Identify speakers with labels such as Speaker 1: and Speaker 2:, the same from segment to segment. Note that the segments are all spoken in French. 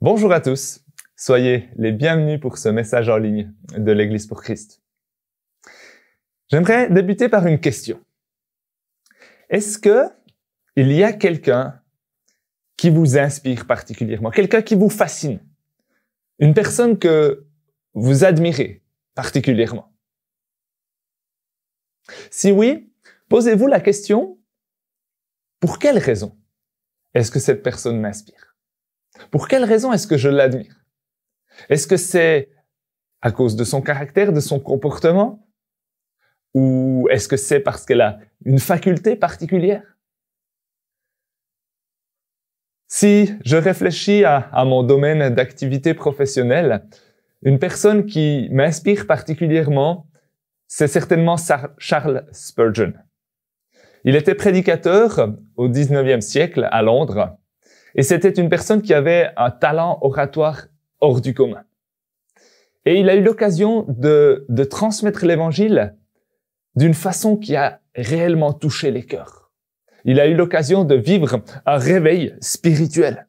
Speaker 1: Bonjour à tous, soyez les bienvenus pour ce message en ligne de l'Église pour Christ. J'aimerais débuter par une question. Est-ce que il y a quelqu'un qui vous inspire particulièrement, quelqu'un qui vous fascine, une personne que vous admirez particulièrement? Si oui, posez-vous la question, pour quelle raison est-ce que cette personne m'inspire? Pour quelle raison est-ce que je l'admire? Est-ce que c'est à cause de son caractère, de son comportement? Ou est-ce que c'est parce qu'elle a une faculté particulière? Si je réfléchis à mon domaine d'activité professionnelle, une personne qui m'inspire particulièrement, c'est certainement Charles Spurgeon. Il était prédicateur au 19e siècle à Londres. Et c'était une personne qui avait un talent oratoire hors du commun. Et il a eu l'occasion de transmettre l'Évangile d'une façon qui a réellement touché les cœurs. Il a eu l'occasion de vivre un réveil spirituel.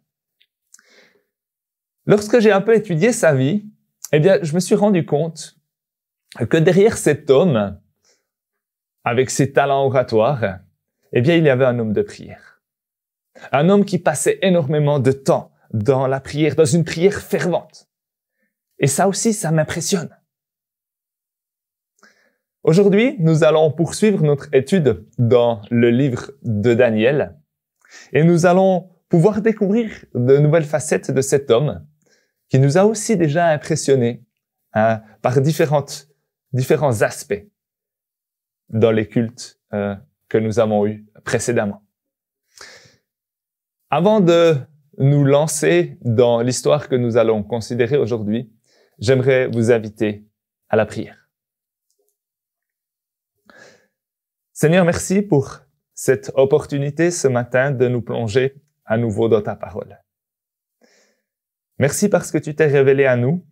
Speaker 1: Lorsque j'ai un peu étudié sa vie, eh bien, je me suis rendu compte que derrière cet homme, avec ses talents oratoires, eh bien, il y avait un homme de prière. Un homme qui passait énormément de temps dans la prière, dans une prière fervente. Et ça aussi, ça m'impressionne. Aujourd'hui, nous allons poursuivre notre étude dans le livre de Daniel. Et nous allons pouvoir découvrir de nouvelles facettes de cet homme qui nous a aussi déjà impressionnés par différents aspects dans les cultes que nous avons eus précédemment. Avant de nous lancer dans l'histoire que nous allons considérer aujourd'hui, j'aimerais vous inviter à la prière. Seigneur, merci pour cette opportunité ce matin de nous plonger à nouveau dans ta parole. Merci parce que tu t'es révélé à nous,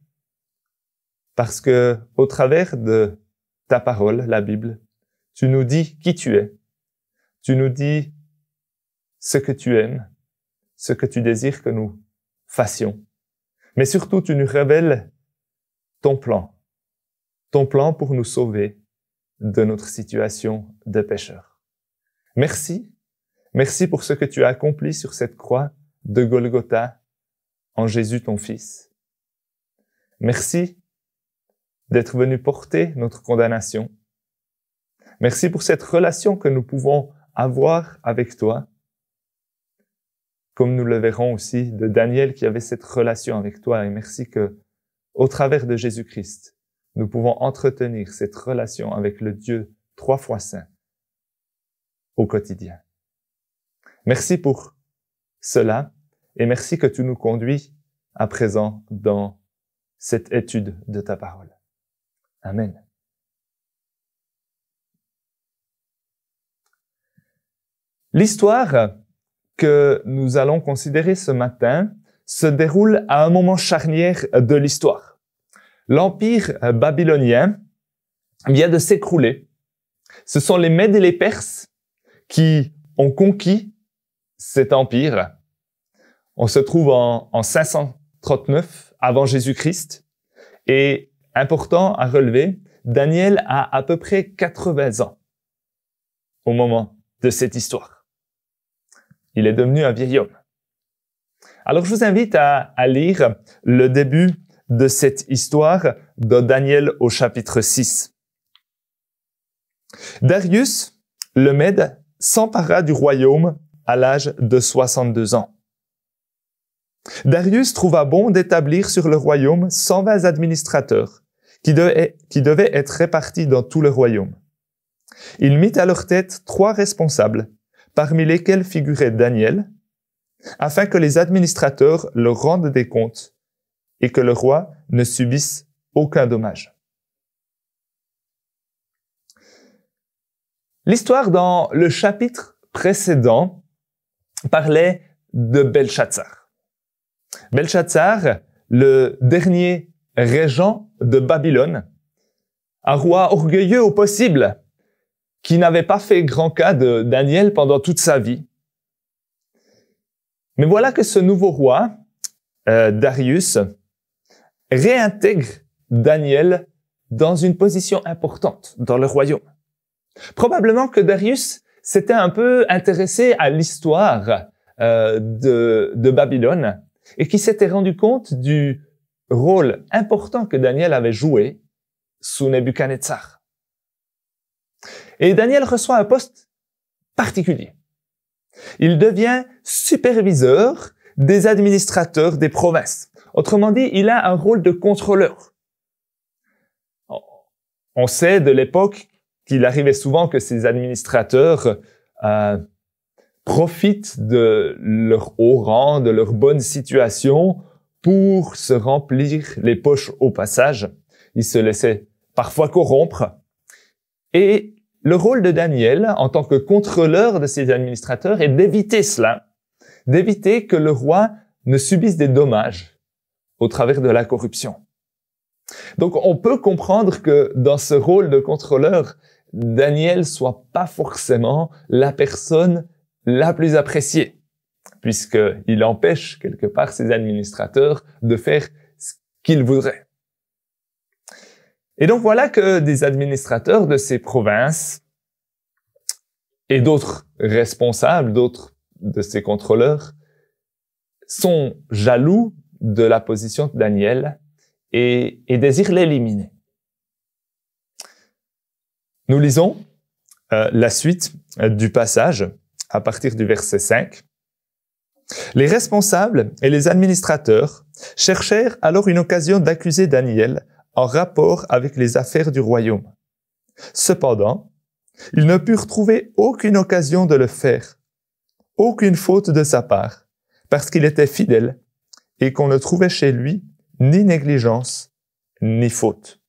Speaker 1: parce que au travers de ta parole, la Bible, tu nous dis qui tu es, tu nous dis ce que tu aimes, ce que tu désires que nous fassions. Mais surtout, tu nous révèles ton plan pour nous sauver de notre situation de pécheur. Merci pour ce que tu as accompli sur cette croix de Golgotha en Jésus ton Fils. Merci d'être venu porter notre condamnation. Merci pour cette relation que nous pouvons avoir avec toi, comme nous le verrons aussi de Daniel qui avait cette relation avec toi. Et merci que, au travers de Jésus-Christ, nous pouvons entretenir cette relation avec le Dieu 3 fois saint au quotidien. Merci pour cela et merci que tu nous conduis à présent dans cette étude de ta parole. Amen. L'histoire que nous allons considérer ce matin se déroule à un moment charnière de l'histoire. L'empire babylonien vient de s'écrouler. Ce sont les Mèdes et les Perses qui ont conquis cet empire. On se trouve en 539 avant Jésus-Christ. Et important à relever, Daniel a à peu près 80 ans au moment de cette histoire. Il est devenu un vieil homme. Alors, je vous invite à lire le début de cette histoire de Daniel au chapitre 6. Darius, le Mède, s'empara du royaume à l'âge de 62 ans. Darius trouva bon d'établir sur le royaume 120 administrateurs qui devaient être répartis dans tout le royaume. Il mit à leur tête 3 responsables, parmi lesquels figurait Daniel, afin que les administrateurs leur rendent des comptes et que le roi ne subisse aucun dommage. L'histoire dans le chapitre précédent parlait de Belshazzar. Belshazzar, le dernier régent de Babylone, un roi orgueilleux au possible, qui n'avait pas fait grand cas de Daniel pendant toute sa vie. Mais voilà que ce nouveau roi Darius réintègre Daniel dans une position importante dans le royaume. Probablement que Darius s'était un peu intéressé à l'histoire de Babylone et qui s'était rendu compte du rôle important que Daniel avait joué sous Nebuchadnezzar. Et Daniel reçoit un poste particulier. Il devient superviseur des administrateurs des provinces. Autrement dit, il a un rôle de contrôleur. On sait de l'époque qu'il arrivait souvent que ces administrateurs profitent de leur haut rang, de leur bonne situation pour se remplir les poches au passage. Ils se laissaient parfois corrompre. Et le rôle de Daniel, en tant que contrôleur de ces administrateurs, est d'éviter cela, d'éviter que le roi ne subisse des dommages au travers de la corruption. Donc, on peut comprendre que dans ce rôle de contrôleur, Daniel soit pas forcément la personne la plus appréciée, puisqu'il empêche quelque part ses administrateurs de faire ce qu'ils voudraient. Et donc voilà que des administrateurs de ces provinces et d'autres responsables, d'autres de ces contrôleurs sont jaloux de la position de Daniel et désirent l'éliminer. Nous lisons la suite du passage à partir du verset 5. Les responsables et les administrateurs cherchèrent alors une occasion d'accuser Daniel en rapport avec les affaires du royaume. Cependant, ils ne purent trouver aucune occasion de le faire, aucune faute de sa part, parce qu'il était fidèle et qu'on ne trouvait chez lui ni négligence, ni faute.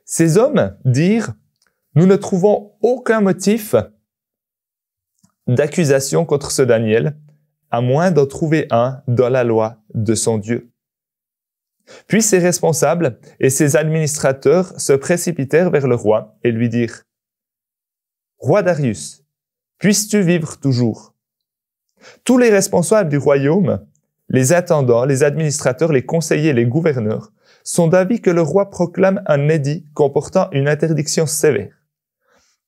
Speaker 1: Ces hommes dirent « Nous ne trouvons aucun motif d'accusation contre ce Daniel, à moins d'en trouver un dans la loi de son Dieu. » Puis ses responsables et ses administrateurs se précipitèrent vers le roi et lui dirent « Roi Darius, puisses-tu vivre toujours? Tous les responsables du royaume, les intendants, les administrateurs, les conseillers, les gouverneurs, sont d'avis que le roi proclame un édit comportant une interdiction sévère.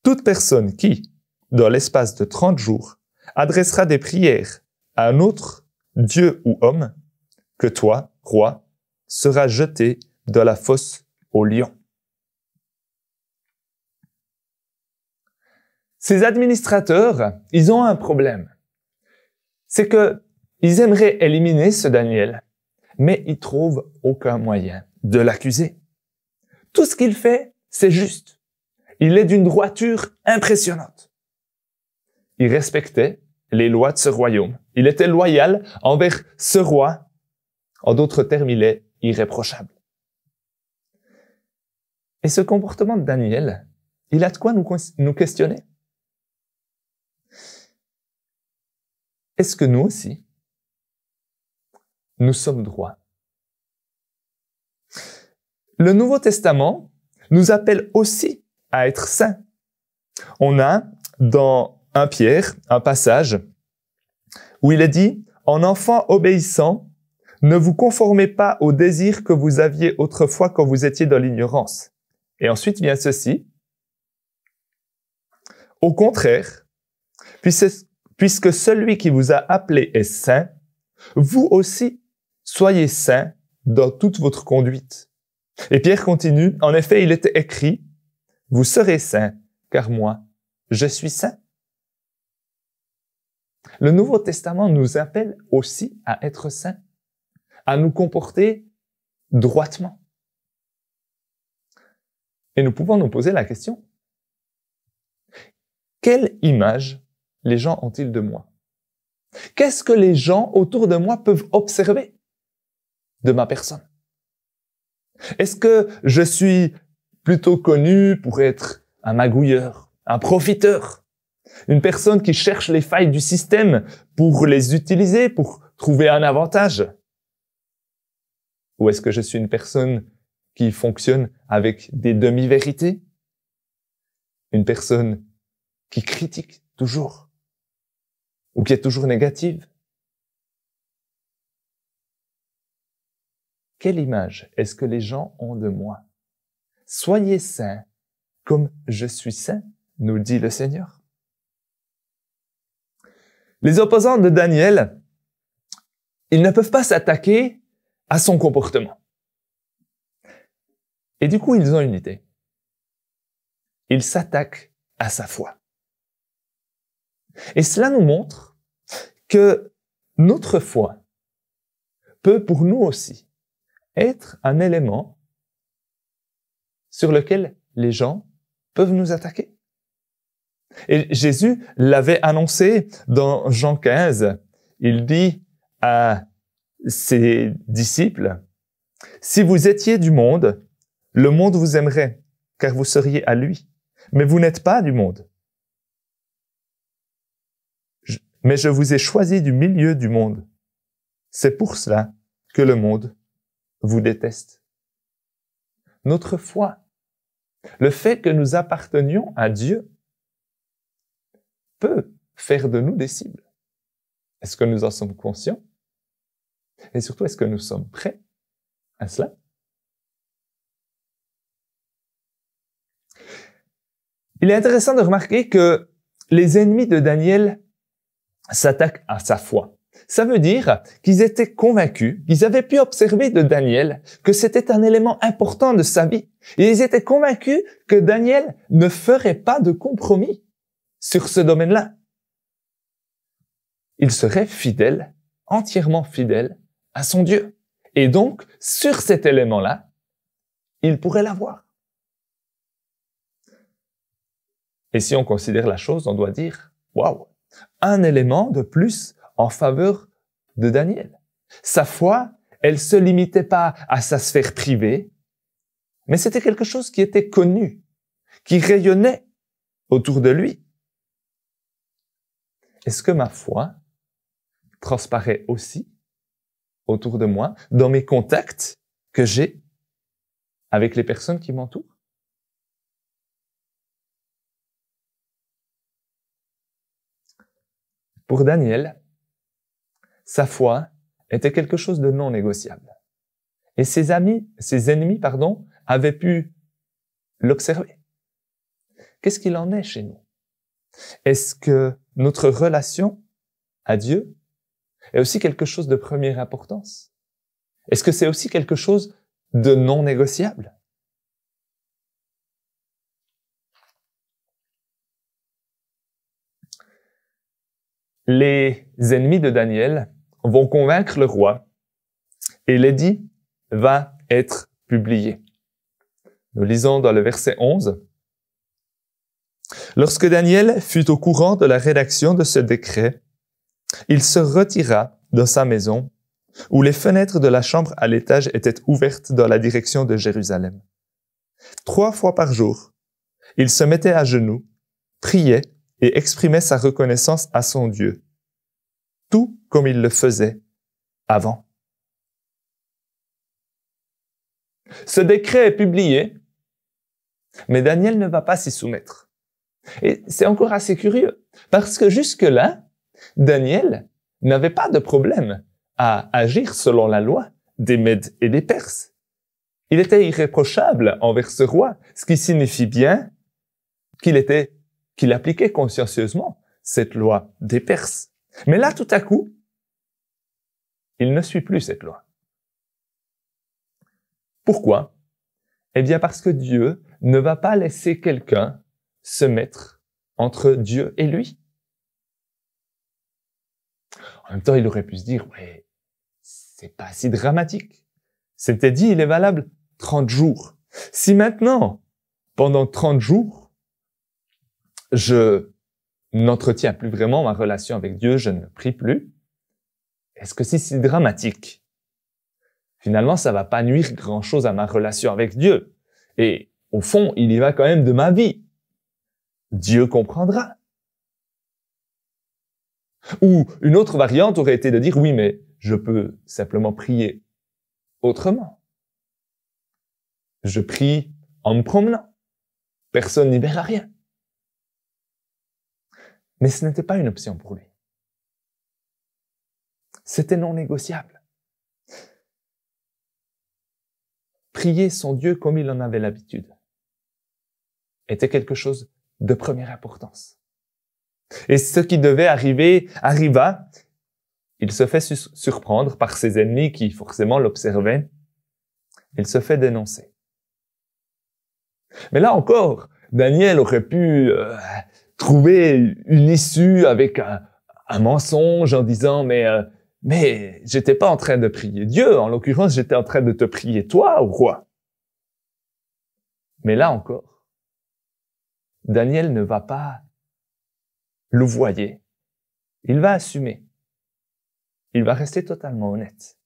Speaker 1: Toute personne qui, dans l'espace de 30 jours, adressera des prières à un autre Dieu ou homme que toi, roi, sera jeté dans la fosse aux lions. » Ces administrateurs, ils ont un problème. C'est que ils aimeraient éliminer ce Daniel, mais ils trouvent aucun moyen de l'accuser. Tout ce qu'il fait, c'est juste. Il est d'une droiture impressionnante. Il respectait les lois de ce royaume. Il était loyal envers ce roi. En d'autres termes, il est irréprochable. Et ce comportement de Daniel, il a de quoi nous questionner. Est-ce que nous aussi, nous sommes droits? Le Nouveau Testament nous appelle aussi à être saints. On a dans 1 Pierre un passage où il est dit « En enfants obéissants, ne vous conformez pas aux désirs que vous aviez autrefois quand vous étiez dans l'ignorance. » Et ensuite vient ceci. « Au contraire, puisque celui qui vous a appelé est saint, vous aussi soyez saints dans toute votre conduite. » Et Pierre continue. « En effet, il était écrit, vous serez saints, car moi, je suis saint. » Le Nouveau Testament nous appelle aussi à être saints, à nous comporter droitement. Et nous pouvons nous poser la question, quelle image les gens ont-ils de moi? Qu'est-ce que les gens autour de moi peuvent observer de ma personne? Est-ce que je suis plutôt connu pour être un magouilleur, un profiteur, une personne qui cherche les failles du système pour les utiliser, pour trouver un avantage? Ou est-ce que je suis une personne qui fonctionne avec des demi-vérités? Une personne qui critique toujours? Ou qui est toujours négative? quelle image est-ce que les gens ont de moi? Soyez saints comme je suis saint, nous dit le Seigneur. Les opposants de Daniel, ils ne peuvent pas s'attaquer à son comportement. Et du coup, ils ont une idée. Ils s'attaquent à sa foi. Et cela nous montre que notre foi peut pour nous aussi être un élément sur lequel les gens peuvent nous attaquer. Et Jésus l'avait annoncé dans Jean 15. Il dit à ses disciples, « Si vous étiez du monde, le monde vous aimerait, car vous seriez à lui. Mais vous n'êtes pas du monde. Mais je vous ai choisi du milieu du monde. C'est pour cela que le monde vous déteste. » Notre foi, le fait que nous appartenions à Dieu, peut faire de nous des cibles. Est-ce que nous en sommes conscients? Et surtout, est-ce que nous sommes prêts à cela? Il est intéressant de remarquer que les ennemis de Daniel s'attaquent à sa foi. Ça veut dire qu'ils étaient convaincus, qu'ils avaient pu observer de Daniel que c'était un élément important de sa vie. Et ils étaient convaincus que Daniel ne ferait pas de compromis sur ce domaine-là. Il serait fidèle, entièrement fidèle à son Dieu. Et donc, sur cet élément-là, il pourrait l'avoir. Et si on considère la chose, on doit dire, waouh, un élément de plus en faveur de Daniel. Sa foi, elle se limitait pas à sa sphère privée, mais c'était quelque chose qui était connu, qui rayonnait autour de lui. Est-ce que ma foi transparaît aussi autour de moi, dans mes contacts que j'ai avec les personnes qui m'entourent? Pour Daniel, sa foi était quelque chose de non négociable. Et ses ennemis, avaient pu l'observer. Qu'est-ce qu'il en est chez nous? Est-ce que notre relation à Dieu est aussi quelque chose de première importance? Est-ce que c'est aussi quelque chose de non négociable? Les ennemis de Daniel vont convaincre le roi et l'édit va être publié. Nous lisons dans le verset 11. Lorsque Daniel fut au courant de la rédaction de ce décret, il se retira dans sa maison, où les fenêtres de la chambre à l'étage étaient ouvertes dans la direction de Jérusalem. 3 fois par jour, il se mettait à genoux, priait et exprimait sa reconnaissance à son Dieu, tout comme il le faisait avant. Ce décret est publié, mais Daniel ne va pas s'y soumettre. Et c'est encore assez curieux, parce que jusque-là, Daniel n'avait pas de problème à agir selon la loi des Mèdes et des Perses. Il était irréprochable envers ce roi, ce qui signifie bien qu'il appliquait consciencieusement cette loi des Perses. Mais là, tout à coup, il ne suit plus cette loi. Pourquoi? Eh bien, parce que Dieu ne va pas laisser quelqu'un se mettre entre Dieu et lui. En même temps, il aurait pu se dire, ouais, c'est pas si dramatique. C'était dit, il est valable 30 jours. Si maintenant, pendant 30 jours, je n'entretiens plus vraiment ma relation avec Dieu, je ne prie plus, est-ce que c'est si dramatique? Finalement, ça va pas nuire grand-chose à ma relation avec Dieu. Et au fond, il y va quand même de ma vie. Dieu comprendra. Ou une autre variante aurait été de dire, oui, mais je peux simplement prier autrement. Je prie en me promenant. Personne n'y verra rien. Mais ce n'était pas une option pour lui. C'était non négociable. prier son Dieu comme il en avait l'habitude était quelque chose de première importance. Et ce qui devait arriver arriva. Il se fait surprendre par ses ennemis qui forcément l'observaient. Il se fait dénoncer. Mais là encore, Daniel aurait pu trouver une issue avec un mensonge en disant mais j'étais pas en train de prier Dieu, en l'occurrence j'étais en train de te prier toi, ou roi. Mais là encore, Daniel ne va pas louvoyer. Il va assumer. Il va rester totalement honnête.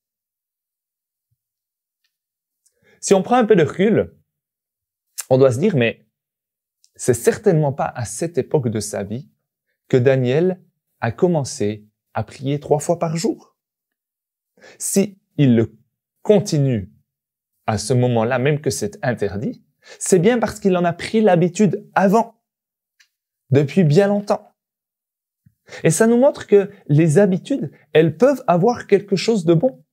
Speaker 1: Si on prend un peu de recul, on doit se dire, mais c'est certainement pas à cette époque de sa vie que Daniel a commencé à prier 3 fois par jour. Si il le continue à ce moment-là, même que c'est interdit, c'est bien parce qu'il en a pris l'habitude avant, depuis bien longtemps. Et ça nous montre que les habitudes, elles peuvent avoir quelque chose de bon.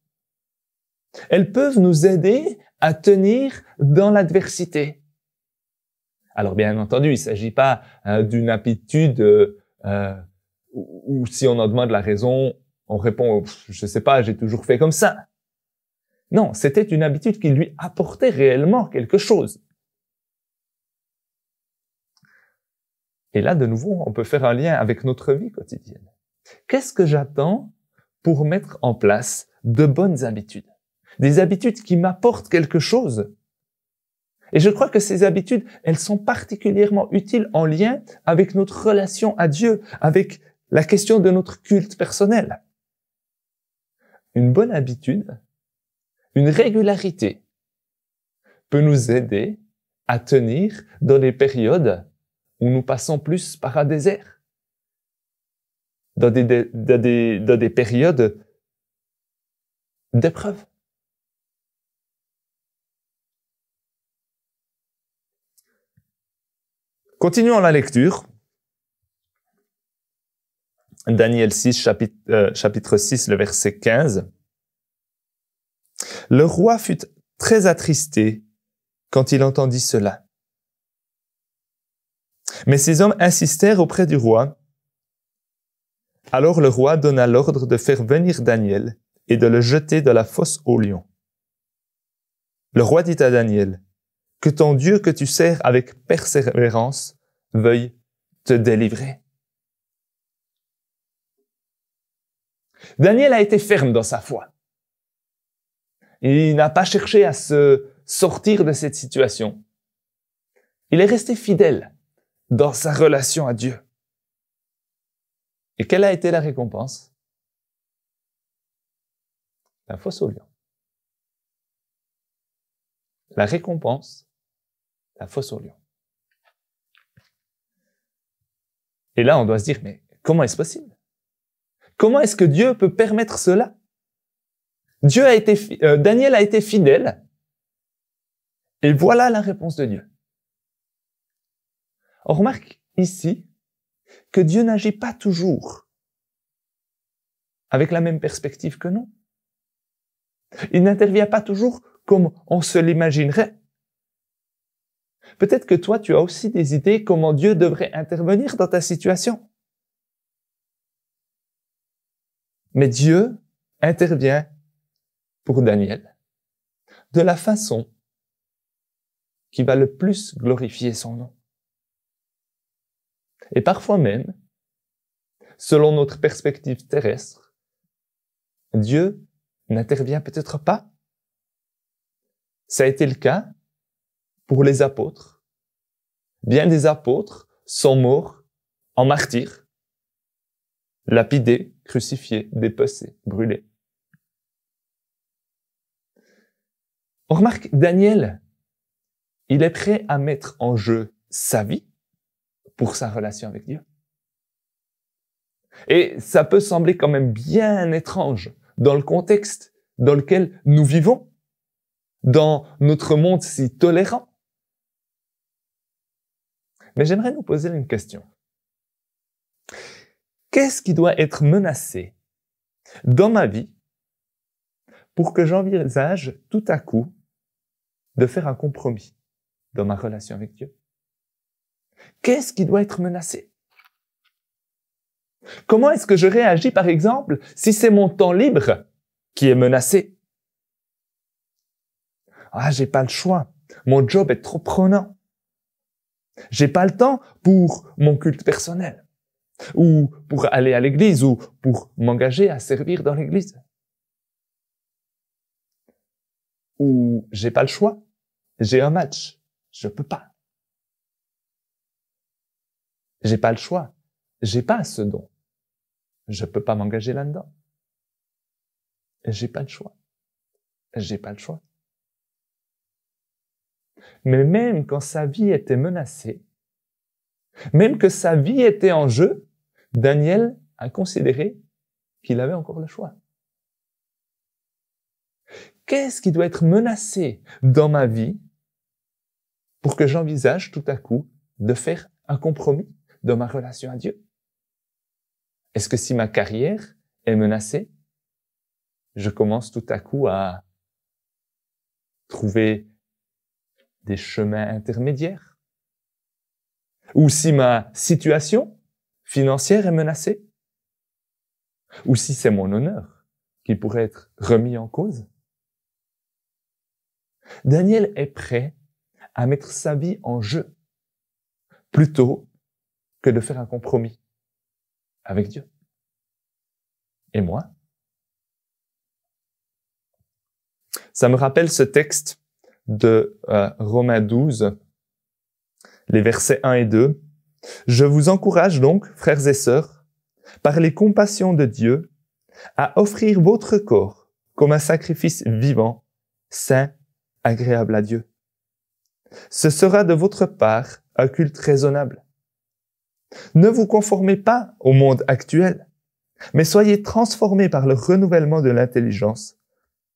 Speaker 1: Elles peuvent nous aider à tenir dans l'adversité. Alors bien entendu, il ne s'agit pas d'une habitude où si on en demande la raison, on répond « je sais pas, j'ai toujours fait comme ça ». Non, c'était une habitude qui lui apportait réellement quelque chose. Et là, de nouveau, on peut faire un lien avec notre vie quotidienne. Qu'est-ce que j'attends pour mettre en place de bonnes habitudes? Des habitudes qui m'apportent quelque chose. Et je crois que ces habitudes, elles sont particulièrement utiles en lien avec notre relation à Dieu, avec la question de notre culte personnel. Une bonne habitude, une régularité peut nous aider à tenir dans des périodes où nous passons plus par un désert, dans des périodes d'épreuve. Continuons la lecture. Daniel 6, chapitre 6, le verset 15. Le roi fut très attristé quand il entendit cela. Mais ces hommes insistèrent auprès du roi. Alors le roi donna l'ordre de faire venir Daniel et de le jeter de la fosse aux lions. Le roi dit à Daniel, « Que ton Dieu que tu sers avec persévérance veuille te délivrer. » Daniel a été ferme dans sa foi. Il n'a pas cherché à se sortir de cette situation. Il est resté fidèle dans sa relation à Dieu. Et quelle a été la récompense? La fosse aux lions. La récompense, la fosse aux lions. Et là, on doit se dire, mais comment est-ce possible? Comment est-ce que Dieu peut permettre cela? Daniel a été fidèle. Et voilà la réponse de Dieu. On remarque ici que Dieu n'agit pas toujours avec la même perspective que nous. Il n'intervient pas toujours comme on se l'imaginerait. Peut-être que toi, tu as aussi des idées comment Dieu devrait intervenir dans ta situation. Mais Dieu intervient pour Daniel de la façon qui va le plus glorifier son nom. Et parfois même, selon notre perspective terrestre, Dieu n'intervient peut-être pas. Ça a été le cas pour les apôtres. Bien des apôtres sont morts en martyrs, lapidés, crucifiés, dépecés, brûlés. On remarque, Daniel, il est prêt à mettre en jeu sa vie pour sa relation avec Dieu. Et ça peut sembler quand même bien étrange dans le contexte dans lequel nous vivons, dans notre monde si tolérant. Mais j'aimerais nous poser une question. Qu'est-ce qui doit être menacé dans ma vie pour que j'envisage tout à coup de faire un compromis dans ma relation avec Dieu? Qu'est-ce qui doit être menacé? Comment est-ce que je réagis, par exemple, si c'est mon temps libre qui est menacé? Ah, j'ai pas le choix. Mon job est trop prenant. J'ai pas le temps pour mon culte personnel, ou pour aller à l'église, ou pour m'engager à servir dans l'église. Ou j'ai pas le choix. J'ai un match. Je peux pas. J'ai pas le choix. J'ai pas ce don. Je peux pas m'engager là-dedans. J'ai pas le choix. J'ai pas le choix. Mais même quand sa vie était menacée, même que sa vie était en jeu, Daniel a considéré qu'il avait encore le choix. Qu'est-ce qui doit être menacé dans ma vie pour que j'envisage tout à coup de faire un compromis dans ma relation à Dieu? Est-ce que si ma carrière est menacée, je commence tout à coup à trouver des chemins intermédiaires? Ou si ma situation financière est menacée? Ou si c'est mon honneur qui pourrait être remis en cause? Daniel est prêt à mettre sa vie en jeu plutôt que de faire un compromis avec Dieu. Et moi? Ça me rappelle ce texte de Romains 12, les versets 1 et 2. « Je vous encourage donc, frères et sœurs, par les compassions de Dieu, à offrir votre corps comme un sacrifice vivant, saint, agréable à Dieu. Ce sera de votre part un culte raisonnable. Ne vous conformez pas au monde actuel, mais soyez transformés par le renouvellement de l'intelligence,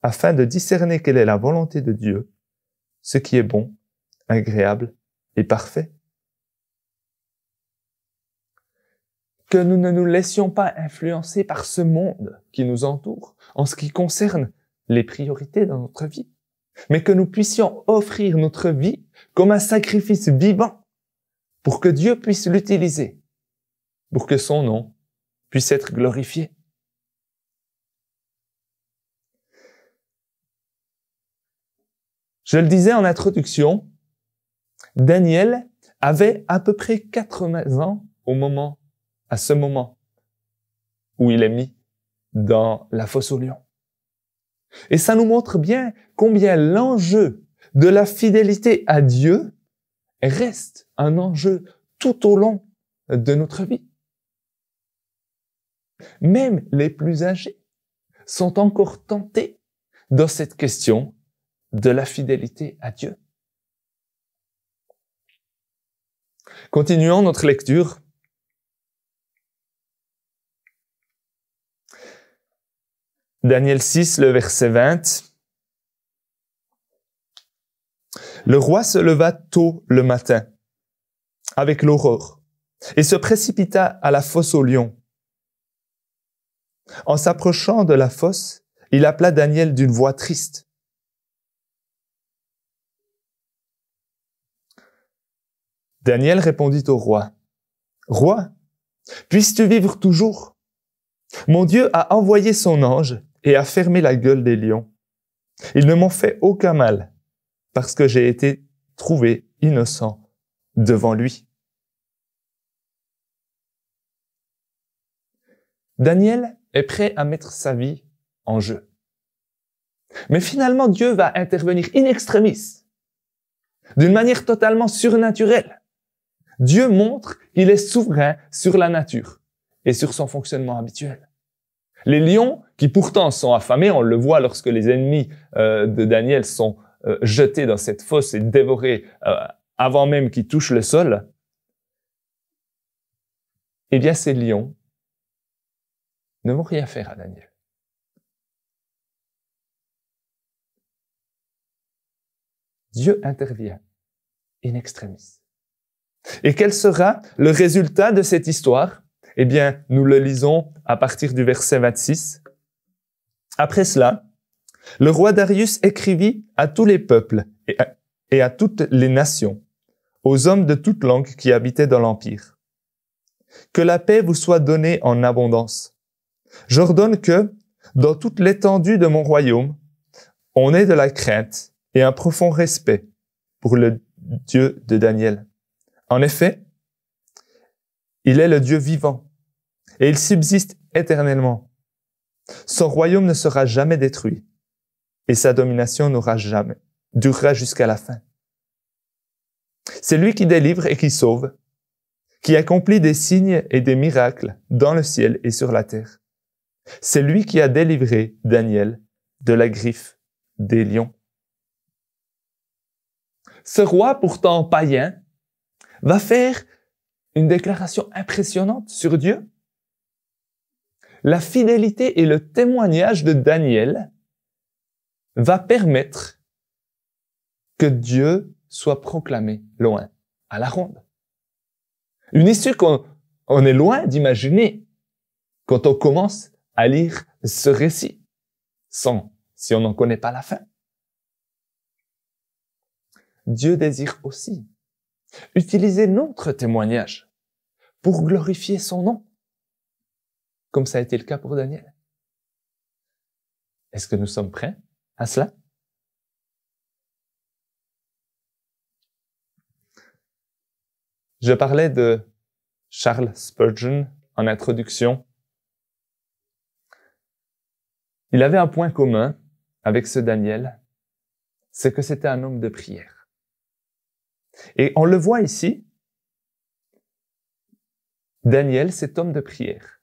Speaker 1: afin de discerner quelle est la volonté de Dieu, ce qui est bon, agréable et parfait. » Que nous ne nous laissions pas influencer par ce monde qui nous entoure en ce qui concerne les priorités dans notre vie, mais que nous puissions offrir notre vie comme un sacrifice vivant pour que Dieu puisse l'utiliser, pour que son nom puisse être glorifié. Je le disais en introduction, Daniel avait à peu près 80 ans à ce moment où il est mis dans la fosse aux lions. Et ça nous montre bien combien l'enjeu de la fidélité à Dieu reste un enjeu tout au long de notre vie. Même les plus âgés sont encore tentés dans cette question de la fidélité à Dieu. Continuons notre lecture. Daniel 6, le verset 20. Le roi se leva tôt le matin, avec l'aurore, et se précipita à la fosse aux lions. En s'approchant de la fosse, il appela Daniel d'une voix triste. Daniel répondit au roi, « Roi, puisses-tu vivre toujours? Mon Dieu a envoyé son ange et a fermé la gueule des lions. Ils ne m'ont fait aucun mal, parce que j'ai été trouvé innocent devant lui. » Daniel est prêt à mettre sa vie en jeu. Mais finalement, Dieu va intervenir in extremis, d'une manière totalement surnaturelle. Dieu montre qu'il est souverain sur la nature et sur son fonctionnement habituel. Les lions, qui pourtant sont affamés, on le voit lorsque les ennemis de Daniel sont jetés dans cette fosse et dévorés avant même qu'ils touchent le sol, eh bien ces lions ne vont rien faire à Daniel. Dieu intervient in extremis. Et quel sera le résultat de cette histoire? Eh bien, nous le lisons à partir du verset 26. Après cela, le roi Darius écrivit à tous les peuples et à toutes les nations, aux hommes de toute langue qui habitaient dans l'Empire. Que la paix vous soit donnée en abondance. J'ordonne que, dans toute l'étendue de mon royaume, on ait de la crainte et un profond respect pour le Dieu de Daniel. En effet, il est le Dieu vivant et il subsiste éternellement. Son royaume ne sera jamais détruit et sa domination durera jusqu'à la fin. C'est lui qui délivre et qui sauve, qui accomplit des signes et des miracles dans le ciel et sur la terre. C'est lui qui a délivré Daniel de la griffe des lions. Ce roi, pourtant païen, va faire une déclaration impressionnante sur Dieu. La fidélité et le témoignage de Daniel va permettre que Dieu soit proclamé loin, à la ronde. Une issue qu'on est loin d'imaginer quand on commence à lire ce récit, si on n'en connaît pas la fin. Dieu désire aussi utiliser notre témoignage pour glorifier son nom, comme ça a été le cas pour Daniel. Est-ce que nous sommes prêts à cela? Je parlais de Charles Spurgeon en introduction. Il avait un point commun avec ce Daniel, c'est que c'était un homme de prière. Et on le voit ici, Daniel, cet homme de prière,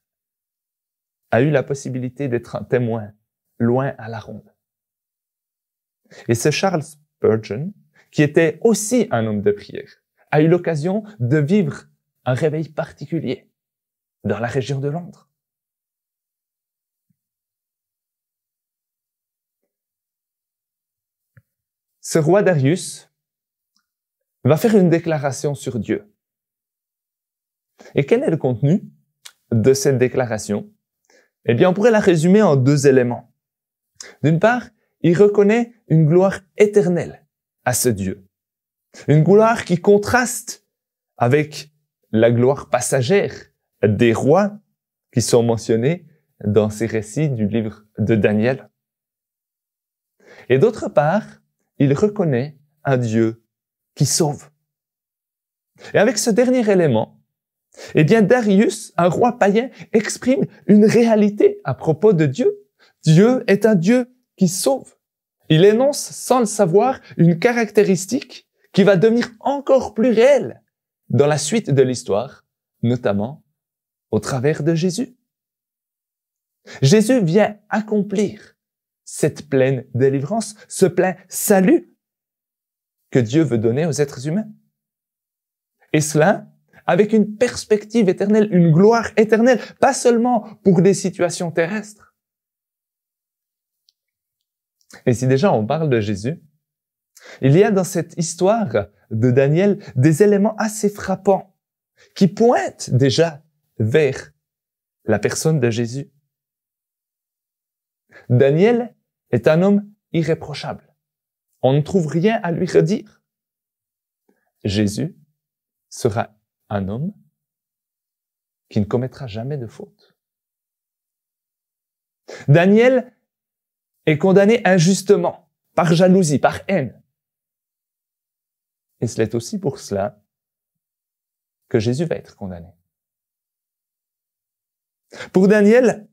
Speaker 1: a eu la possibilité d'être un témoin loin à la ronde. Et ce Charles Spurgeon, qui était aussi un homme de prière, a eu l'occasion de vivre un réveil particulier dans la région de Londres. Ce roi Darius va faire une déclaration sur Dieu. Et quel est le contenu de cette déclaration? Eh bien, on pourrait la résumer en deux éléments. D'une part, il reconnaît une gloire éternelle à ce Dieu. Une gloire qui contraste avec la gloire passagère des rois qui sont mentionnés dans ces récits du livre de Daniel. Et d'autre part, il reconnaît un Dieu qui sauve. Et avec ce dernier élément, eh bien, Darius, un roi païen, exprime une réalité à propos de Dieu. Dieu est un Dieu qui sauve. Il énonce, sans le savoir, une caractéristique qui va devenir encore plus réelle dans la suite de l'histoire, notamment au travers de Jésus. Jésus vient accomplir cette pleine délivrance, ce plein salut que Dieu veut donner aux êtres humains. Et cela avec une perspective éternelle, une gloire éternelle, pas seulement pour des situations terrestres. Et si déjà on parle de Jésus, il y a dans cette histoire de Daniel des éléments assez frappants qui pointent déjà vers la personne de Jésus. Daniel est un homme irréprochable. On ne trouve rien à lui redire. Jésus sera un homme qui ne commettra jamais de faute. Daniel est condamné injustement, par jalousie, par haine. Et c'est aussi pour cela que Jésus va être condamné. Pour Daniel,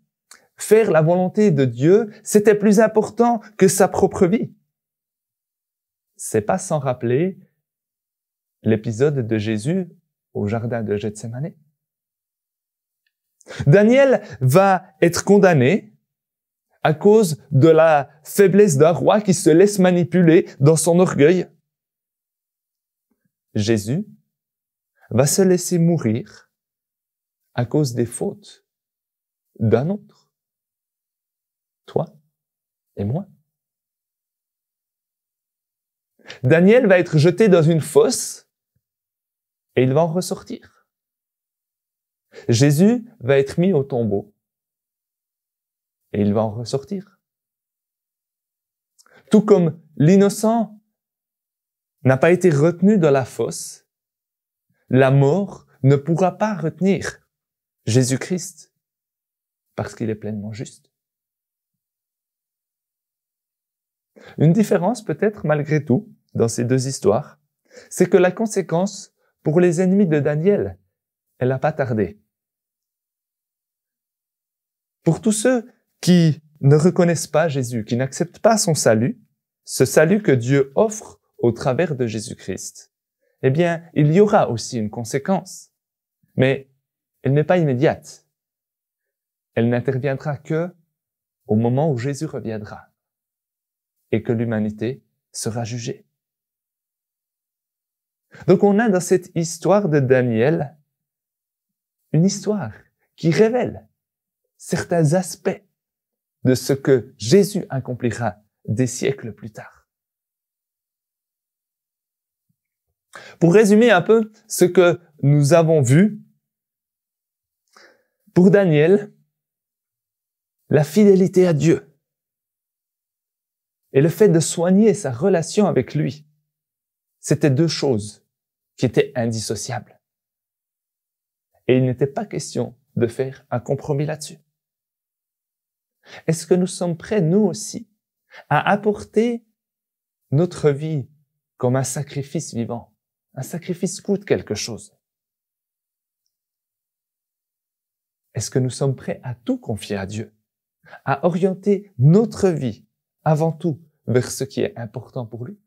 Speaker 1: faire la volonté de Dieu, c'était plus important que sa propre vie. C'est pas sans rappeler l'épisode de Jésus au jardin de Gethsémani. Daniel va être condamné à cause de la faiblesse d'un roi qui se laisse manipuler dans son orgueil. Jésus va se laisser mourir à cause des fautes d'un autre. Toi et moi. Daniel va être jeté dans une fosse et il va en ressortir. Jésus va être mis au tombeau et il va en ressortir. Tout comme l'innocent n'a pas été retenu dans la fosse, la mort ne pourra pas retenir Jésus-Christ parce qu'il est pleinement juste. Une différence peut-être malgré tout dans ces deux histoires, c'est que la conséquence pour les ennemis de Daniel, elle n'a pas tardé. Pour tous ceux qui ne reconnaissent pas Jésus, qui n'acceptent pas son salut, ce salut que Dieu offre au travers de Jésus-Christ, eh bien, il y aura aussi une conséquence. Mais elle n'est pas immédiate. Elle n'interviendra que au moment où Jésus reviendra et que l'humanité sera jugée. Donc on a dans cette histoire de Daniel une histoire qui révèle certains aspects de ce que Jésus accomplira des siècles plus tard. Pour résumer un peu ce que nous avons vu, pour Daniel, la fidélité à Dieu et le fait de soigner sa relation avec lui, c'était deux choses qui étaient indissociables. Et il n'était pas question de faire un compromis là-dessus. Est-ce que nous sommes prêts, nous aussi, à apporter notre vie comme un sacrifice vivant? Un sacrifice coûte quelque chose. Est-ce que nous sommes prêts à tout confier à Dieu? À orienter notre vie, avant tout, vers ce qui est important pour lui?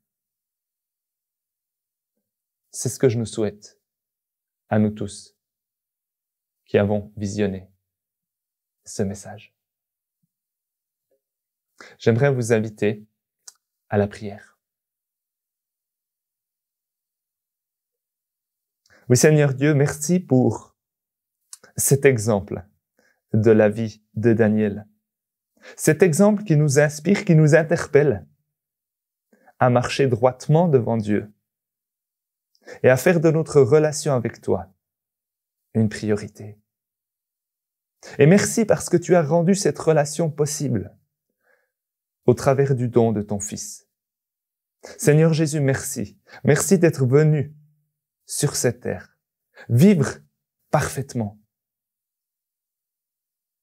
Speaker 1: C'est ce que je nous souhaite à nous tous qui avons visionné ce message. J'aimerais vous inviter à la prière. Oui, Seigneur Dieu, merci pour cet exemple de la vie de Daniel. Cet exemple qui nous inspire, qui nous interpelle à marcher droitement devant Dieu et à faire de notre relation avec toi une priorité. Et merci parce que tu as rendu cette relation possible au travers du don de ton Fils. Seigneur Jésus, merci. Merci d'être venu sur cette terre, vivre parfaitement,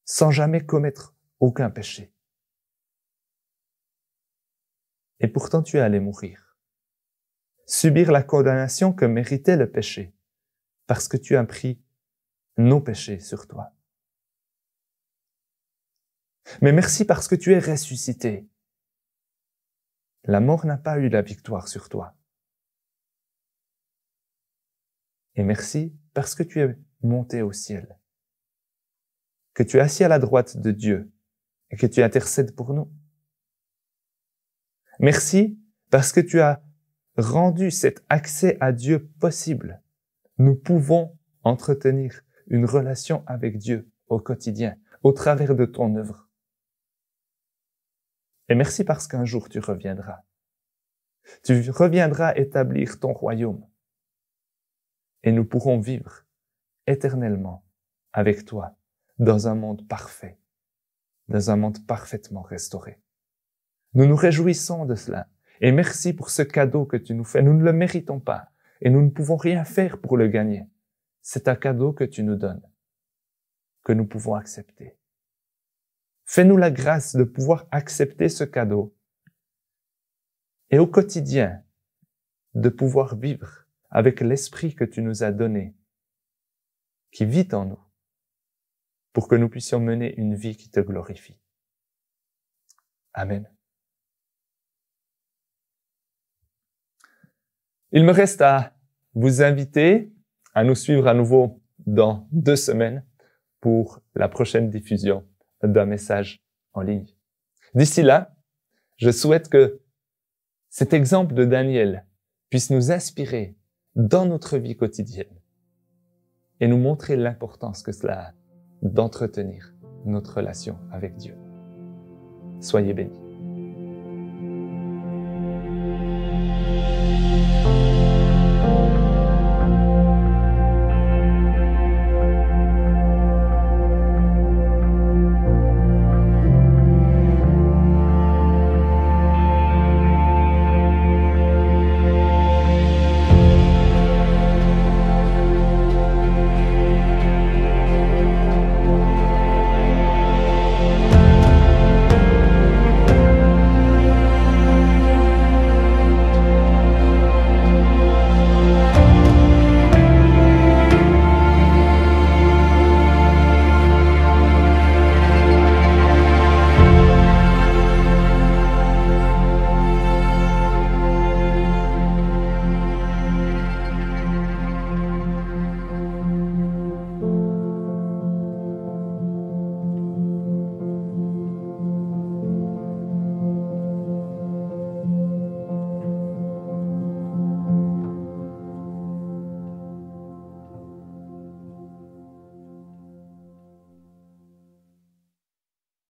Speaker 1: sans jamais commettre aucun péché. Et pourtant tu es allé mourir, subir la condamnation que méritait le péché, parce que tu as pris nos péchés sur toi. Mais merci parce que tu es ressuscité. La mort n'a pas eu la victoire sur toi. Et merci parce que tu es monté au ciel, que tu es assis à la droite de Dieu et que tu intercèdes pour nous. Merci parce que tu as rendu cet accès à Dieu possible. Nous pouvons entretenir une relation avec Dieu au quotidien, au travers de ton œuvre. Et merci parce qu'un jour tu reviendras. Tu reviendras établir ton royaume. Et nous pourrons vivre éternellement avec toi dans un monde parfait, dans un monde parfaitement restauré. Nous nous réjouissons de cela. Et merci pour ce cadeau que tu nous fais. Nous ne le méritons pas et nous ne pouvons rien faire pour le gagner. C'est un cadeau que tu nous donnes, que nous pouvons accepter. Fais-nous la grâce de pouvoir accepter ce cadeau et au quotidien de pouvoir vivre avec l'esprit que tu nous as donné, qui vit en nous, pour que nous puissions mener une vie qui te glorifie. Amen. Il me reste à vous inviter à nous suivre à nouveau dans 2 semaines pour la prochaine diffusion d'un message en ligne. D'ici là, je souhaite que cet exemple de Daniel puisse nous inspirer dans notre vie quotidienne et nous montrer l'importance que cela a d'entretenir notre relation avec Dieu. Soyez bénis.